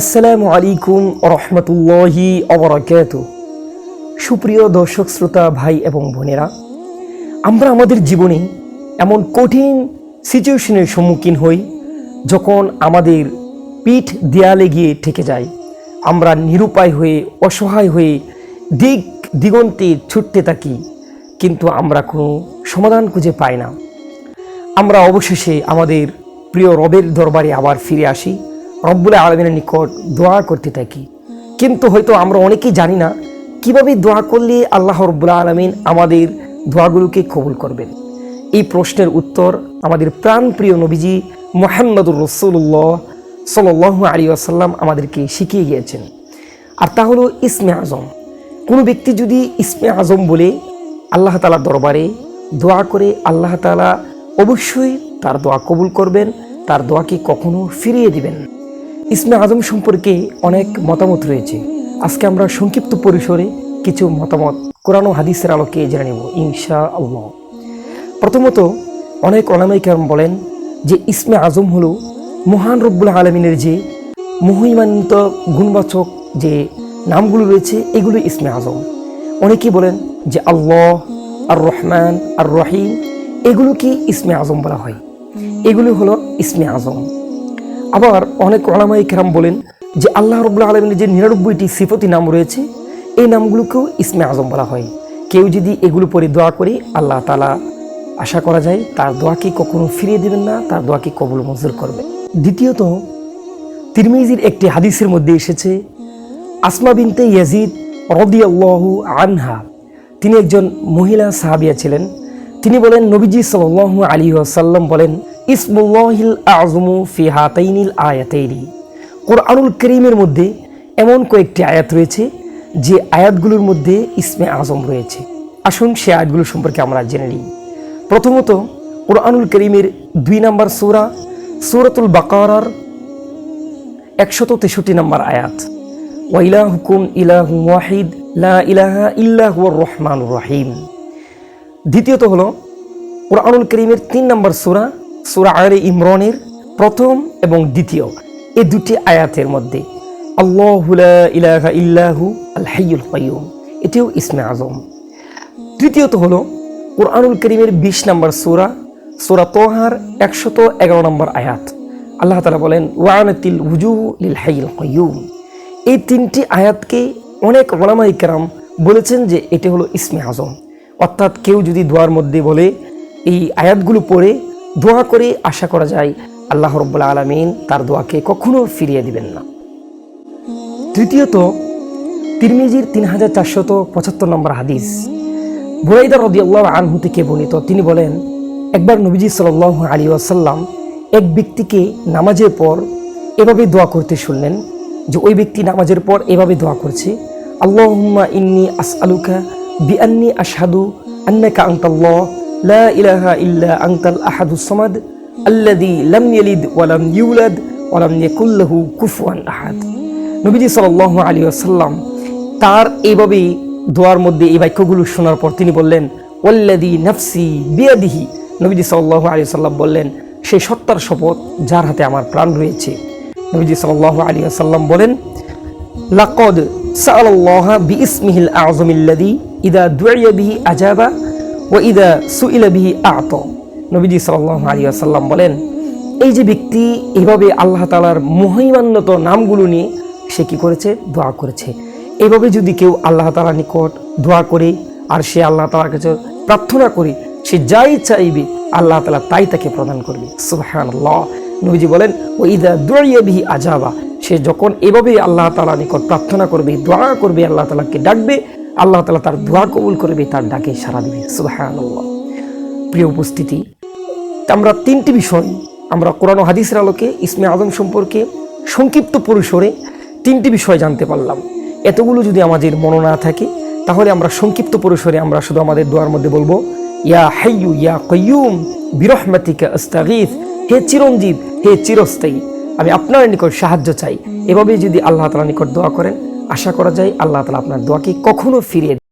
আসসালামু আলাইকুম রহমতুল্লাহি ওয়া সুপ্রিয় দর্শক শ্রোতা ভাই এবং বোনেরা, আমরা আমাদের জীবনে এমন কঠিন সিচুয়েশনের সম্মুখীন হই যখন আমাদের পিঠ দেয়ালে গিয়ে ঠেকে যায়। আমরা নিরুপায় হয়ে অসহায় হয়ে দিক দিগন্তে ছুটতে থাকি, কিন্তু আমরা কোনো সমাধান খুঁজে পাই না। আমরা অবশেষে আমাদের প্রিয় রবের দরবারে আবার ফিরে আসি, রব্বুল আলামিনের নিকট দোয়া করতে থাকি। কিন্তু হয়তো আমরা অনেকেই জানি না কিভাবে দোয়া করলে আল্লাহ রব্বুল আলামিন আমাদের দোয়াগুলোকে কবুল করবেন। এই প্রশ্নের উত্তর আমাদের প্রাণপ্রিয় নবীজি মুহাম্মদুর রাসূলুল্লাহ সাল্লাল্লাহু আলাইহি ওয়াসাল্লাম আমাদেরকে শিখিয়ে গিয়েছেন, আর তা হলো ইসমে আজম। কোনো ব্যক্তি যদি ইসমে আজম বলে আল্লাহ তাআলার দরবারে দোয়া করে, আল্লাহ তাআলা অবশ্যই তার দোয়া কবুল করবেন, তার দোয়াকে কখনো ফিরিয়ে দিবেন। ইসমে আজম সম্পর্কে অনেক মতামত রয়েছে। আজকে আমরা সংক্ষিপ্ত পরিসরে কিছু মতামত কোরআন ও হাদিসের আলোকে জেনে নেব ইনশাআল্লাহ। প্রথমত, অনেক উলামায়ে কেরাম বলেন যে ইসমে আজম হলো মহান রব্বুল আলামিনের যে মহিমান্বিত গুণবাচক যে নামগুলো রয়েছে, এগুলো ইসমে আজম। অনেকেই বলেন যে আল্লাহ, আর রহমান, আর রহিম, এগুলোকে ইসমে আজম বলা হয়। এগুলো হলো ইসমে আজম। আবার অনেক উলামায়ে কেরাম বলেন যে আল্লাহ রাব্বুল আলামিনের যে 99টি সিফতি নাম রয়েছে, এই নামগুলোকেও ইসমে আজম বলা হয়। কেউ যদি এগুলো পরে দোয়া করে, আল্লাহ তাআলা আশা করা যায় তার দোয়াকে কখনো ফিরিয়ে দেবেন না, তার দোয়াকে কবুল মঞ্জুর করবে। দ্বিতীয়ত, তিরমিজির একটি হাদিসের মধ্যে এসেছে, আসমা বিনতে ইয়াজিদ রাদিয়াল্লাহু আনহা, তিনি একজন মহিলা সাহাবিয়া ছিলেন। তিনি বলেন, নবীজি সাল্লাল্লাহু আলাইহি ওয়াসাল্লাম বলেন, ইসমুল্লাহিল আযমু ফি হাতাইনিল আয়াতাইনি। কোরআনুল কারীমের মধ্যে এমন কয়েকটি আয়াত রয়েছে যে আয়াতগুলোর মধ্যে ইসমে আজম রয়েছে। আসুন সে আয়াতগুলো সম্পর্কে আমরা জেনে নিই। প্রথমত, কোরআনুল কারীমের 2 নম্বর সূরা সূরাতুল বাকারার 163 নম্বর আয়াত, ওয়া ইলাহুকুম ইলাহুন ওয়াহিদ লা ইলাহা ইল্লা হুয়ার রহমানুর রহিম। দ্বিতীয়ত হলো কোরআনুল কারীমের 3 নম্বর সূরা সূরা আলে ইমরানের 1ম এবং 2য়, এই দুটি আয়াতের মধ্যে আল্লাহু লা ইলাহা ইল্লাহু আল হাইয়ুল কাইয়ুম, এটিও ইসমে আজম। তৃতীয়ত হলো কোরআনুল কারীমের 20 নম্বর সূরা সূরা তাহার 111 নম্বর আয়াত, আল্লাহ তাআলা বলেন, ওয়ানাতিল উজুহু লিল হাইয়িল কাইয়ুম। এই 3টি আয়াতকে অনেক উলামায়ে কেরাম বলেছেন যে এটি হলো ইসমে আজম। অর্থাৎ কেউ যদি দোয়ার মধ্যে বলে, এই আয়াতগুলো পড়ে দোয়া করে, আশা করা যায় আল্লাহ রাব্বুল আলামিন তার দোয়াকে কখনো ফিরিয়ে দিবেন না। তৃতীয়ত, তিরমিজির 3475 নম্বর হাদিস, বুরাইদা রাদিয়াল্লাহু আনহু থেকে বর্ণিত, তিনি বলেন, একবার নবীজি সাল্লাল্লাহু আলাইহি ওয়াসাল্লাম এক ব্যক্তিকে নামাজের পর এভাবে দোয়া করতে শুনলেন, যে ওই ব্যক্তি নামাজের পর এভাবে দোয়া করছে, আল্লাহুম্মা ইন্নী আসআলুকা বিআন্নী আশহাদু আন্নাকা আনতাল্লাহ লা ইলাহা ইল্লা আনতাল আহাদুস সামাদ আল্লাযী লাম ইয়ালিদ ওয়া লাম ইউলাদ ওয়া লাম ইয়াকুল লাহু কুফুয়ান আহাদ। নবীজি সাল্লাল্লাহু আলাইহি ওয়াসাল্লাম তার এইভাবে দোয়ার মধ্যে এই বাক্যগুলো শোনার পর তিনি বললেন, ওয়াল্লাযী নাফসি বিয়াদিহি। নবীজি সাল্লাল্লাহু আলাইহি ওয়াসাল্লাম বললেন, সেই সত্তার শপথ যার হাতে আমার প্রাণ রয়েছে। নবীজি সাল্লাল্লাহু আলাইহি ওয়াসাল্লাম বলেন, লাকাদ সাআলাল্লাহা বিইসমিহিল আযমিল্লাযী ইযা দুইয়া বিহি আজাবা ওয়া ইযা সুইলা বিহি আ'তা। নবীজি সাল্লাল্লাহু আলাইহি ওয়াসাল্লাম বলেন, এই যে ব্যক্তি এইভাবে আল্লাহ তাআলার মহিমান্বিত নামগুলো নিয়ে সে কি করেছে, দোয়া করেছে। এইভাবে যদি কেউ আল্লাহ তাআলার নিকট দোয়া করে আর সে আল্লাহ তাআলার কাছে প্রার্থনা করে, সে যাই চাইবে আল্লাহ তাআলা তাই তাকে প্রদান করবে। সুবহানাল্লাহ। নবীজি বলেন, ওয়া ইযা দুইয়া বিহি আজাবা, সে যখন এভাবে আল্লাহ তাআলার নিকট প্রার্থনা করবে, দোয়া করবে, আল্লাহ তাআলাকে ডাকবে, আল্লাহ তাআলা তার দোয়া কবুল করবে, তার ডাকে সাড়া দিবে। সুবহানাল্লাহ। প্রিয় উপস্থিতি, আমরা 3টি বিষয় আমরা কোরআন ও হাদিসের আলোকে ইসমে আজম সম্পর্কে সংক্ষিপ্ত পরিসরে 3টি বিষয় জানতে পারলাম। এতগুলো যদি আমাদের মনে না থাকে, তাহলে আমরা সংক্ষিপ্ত পরিসরে আমরা শুধু আমাদের দোয়ার মধ্যে বলবো, ইয়া হাইয়ু ইয়া কাইয়ুম বিরহমাতিকা আস্তাগীথ, হে চিরঞ্জীব, হে চিরস্থায়ী, আমি আপনার নিকট সাহায্য চাই। এভাবে যদি আল্লাহ তাআলার নিকট দোয়া করেন, আশা করা যায় আল্লাহ তাআলা আপনার দোয়াকে কখনো ফিরিয়ে